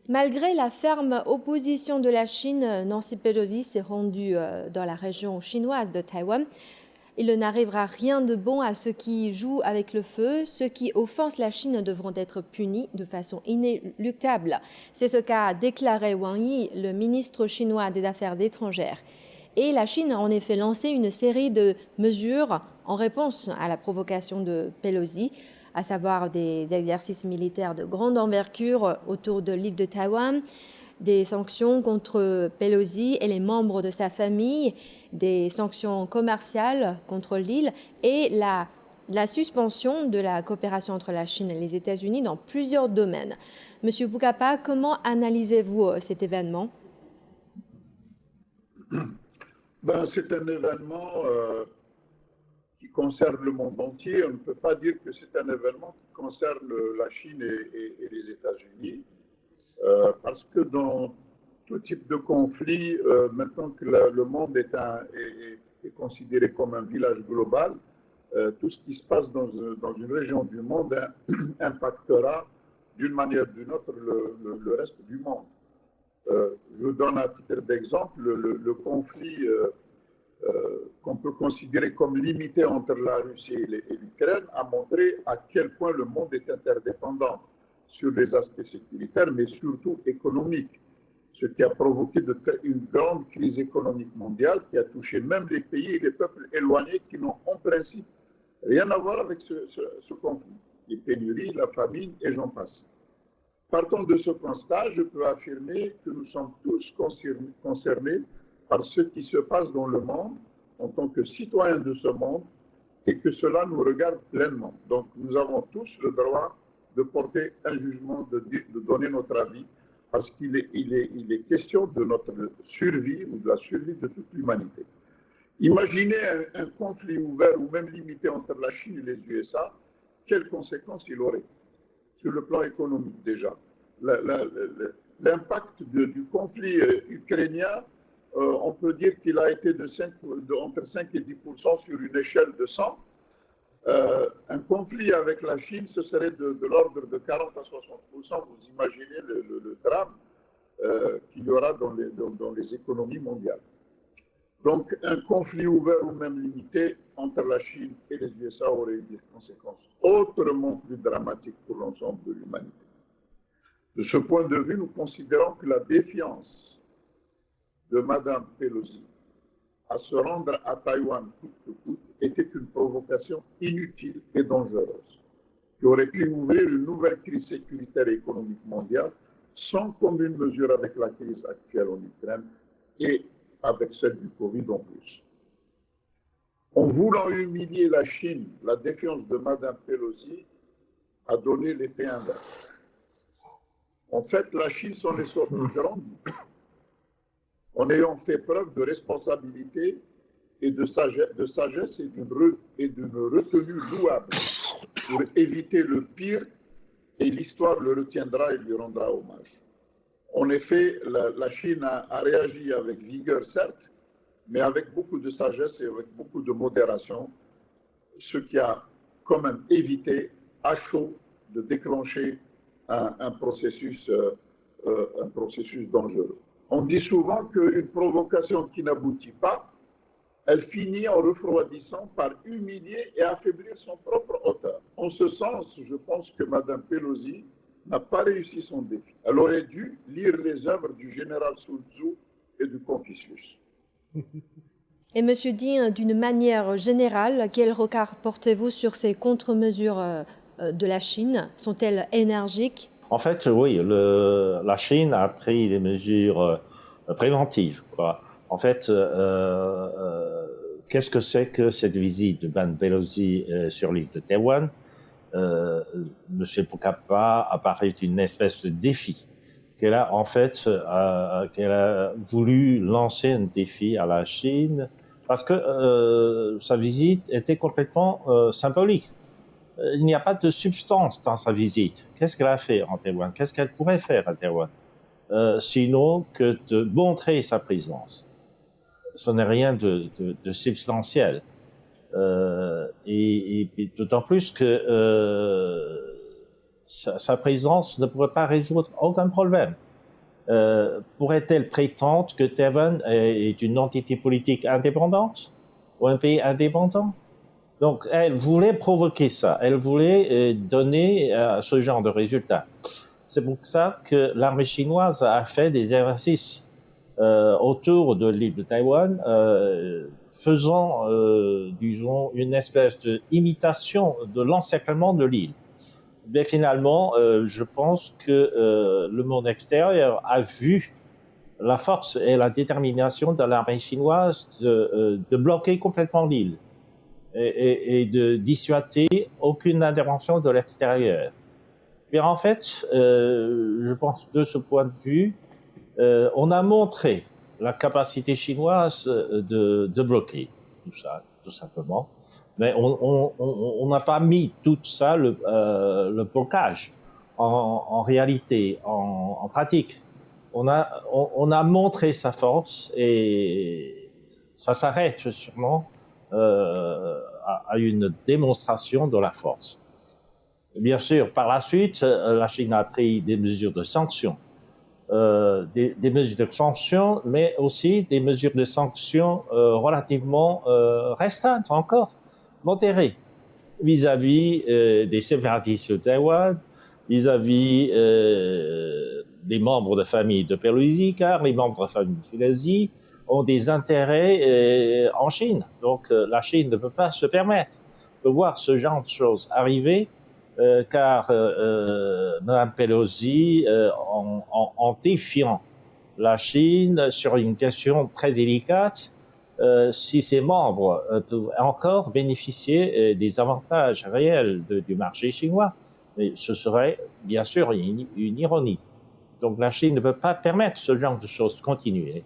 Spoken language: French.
Malgré la ferme opposition de la Chine, Nancy Pelosi s'est rendue dans la région chinoise de Taïwan. Il n'arrivera rien de bon à ceux qui jouent avec le feu. Ceux qui offensent la Chine devront être punis de façon inéluctable. C'est ce qu'a déclaré Wang Yi, le ministre chinois des Affaires étrangères. Et la Chine a en effet lancé une série de mesures en réponse à la provocation de Pelosi, à savoir des exercices militaires de grande envergure autour de l'île de Taïwan, des sanctions contre Pelosi et les membres de sa famille, des sanctions commerciales contre l'île et la suspension de la coopération entre la Chine et les États-Unis dans plusieurs domaines. Monsieur Bukapa, comment analysez-vous cet événement? C'est un événement qui concerne le monde entier. On ne peut pas dire que c'est un événement qui concerne la Chine et les États-Unis, parce que dans tout type de conflit, maintenant que le monde est considéré comme un village global, tout ce qui se passe dans une région du monde impactera d'une manière ou d'une autre le reste du monde. Je vous donne à titre d'exemple le conflit qu'on peut considérer comme limité entre la Russie et l'Ukraine a montré à quel point le monde est interdépendant sur les aspects sécuritaires, mais surtout économiques, ce qui a provoqué une grande crise économique mondiale qui a touché même les pays et les peuples éloignés qui n'ont en principe rien à voir avec ce conflit. Les pénuries, la famine et j'en passe. Partant de ce constat, je peux affirmer que nous sommes tous concernés par ce qui se passe dans le monde en tant que citoyens de ce monde et que cela nous regarde pleinement. Donc nous avons tous le droit de porter un jugement, de donner notre avis, parce qu'il est question de notre survie ou de la survie de toute l'humanité. Imaginez un conflit ouvert ou même limité entre la Chine et les USA, quelles conséquences il aurait sur le plan économique déjà. L'impact du conflit ukrainien, on peut dire qu'il a été entre 5 et 10% sur une échelle de 100. Un conflit avec la Chine, ce serait de l'ordre de 40 à 60%. Vous imaginez le drame qu'il y aura dans les économies mondiales. Donc, un conflit ouvert ou même limité entre la Chine et les USA aurait eu des conséquences autrement plus dramatiques pour l'ensemble de l'humanité. De ce point de vue, nous considérons que la défiance de Mme Pelosi à se rendre à Taïwan coûte que coûte était une provocation inutile et dangereuse, qui aurait pu ouvrir une nouvelle crise sécuritaire et économique mondiale sans commune mesure avec la crise actuelle en Ukraine et avec celle du Covid en plus. En voulant humilier la Chine, la défiance de Mme Pelosi a donné l'effet inverse. En fait, la Chine s'en est sortie grandie, en ayant fait preuve de responsabilité et de sagesse et d'une retenue louable pour éviter le pire, et l'histoire le retiendra et lui rendra hommage. En effet, la Chine a réagi avec vigueur, certes, mais avec beaucoup de sagesse et avec beaucoup de modération, ce qui a quand même évité à chaud de déclencher un processus dangereux. On dit souvent qu'une provocation qui n'aboutit pas, elle finit en refroidissant par humilier et affaiblir son propre auteur. En ce sens, je pense que Mme Pelosi n'a pas réussi son défi. Elle aurait dû lire les œuvres du général Sun Tzu et du Confucius. Et Monsieur Ding, d'une manière générale, quel regard portez-vous sur ces contre-mesures de la Chine? Sont-elles énergiques? En fait, oui, la Chine a pris des mesures préventives, quoi. En fait, qu'est-ce que c'est que cette visite de Mme Pelosi sur l'île de Taïwan? M. Bukapa apparaît une espèce de défi qu'elle a en fait qu'elle a voulu lancer un défi à la Chine parce que sa visite était complètement symbolique. Il n'y a pas de substance dans sa visite. Qu'est-ce qu'elle a fait en Taïwan? Qu'est-ce qu'elle pourrait faire à Taïwan? Sinon que de montrer sa présence. Ce n'est rien de substantiel. Et d'autant plus que sa présence ne pourrait pas résoudre aucun problème. pourrait-elle prétendre que Taïwan est une entité politique indépendante ou un pays indépendant? Donc, elle voulait provoquer ça. Elle voulait donner ce genre de résultat. C'est pour ça que l'armée chinoise a fait des exercices autour de l'île de Taïwan, faisant, disons, une espèce d'imitation de l'encerclement de l'île. Mais finalement, je pense que le monde extérieur a vu la force et la détermination de l'armée chinoise de bloquer complètement l'île et de dissuader aucune intervention de l'extérieur. Mais en fait, je pense de ce point de vue, on a montré la capacité chinoise de bloquer tout ça, tout simplement. Mais on n'a pas mis tout ça, le blocage, en réalité, en pratique. On a montré sa force et ça s'arrête sûrement à une démonstration de la force. Bien sûr, par la suite, la Chine a pris des mesures de sanctions. Des mesures de sanctions, mais aussi des mesures de sanctions relativement restreintes encore, modérées, vis-à-vis des séparatistes de Taïwan, vis-à-vis des membres de famille de Pélosi, car les membres de famille de Pélosi ont des intérêts en Chine. Donc la Chine ne peut pas se permettre de voir ce genre de choses arriver, car Mme Pelosi, en défiant la Chine sur une question très délicate, si ses membres peuvent encore bénéficier des avantages réels du marché chinois, mais ce serait bien sûr une ironie. Donc la Chine ne peut pas permettre ce genre de choses de continuer.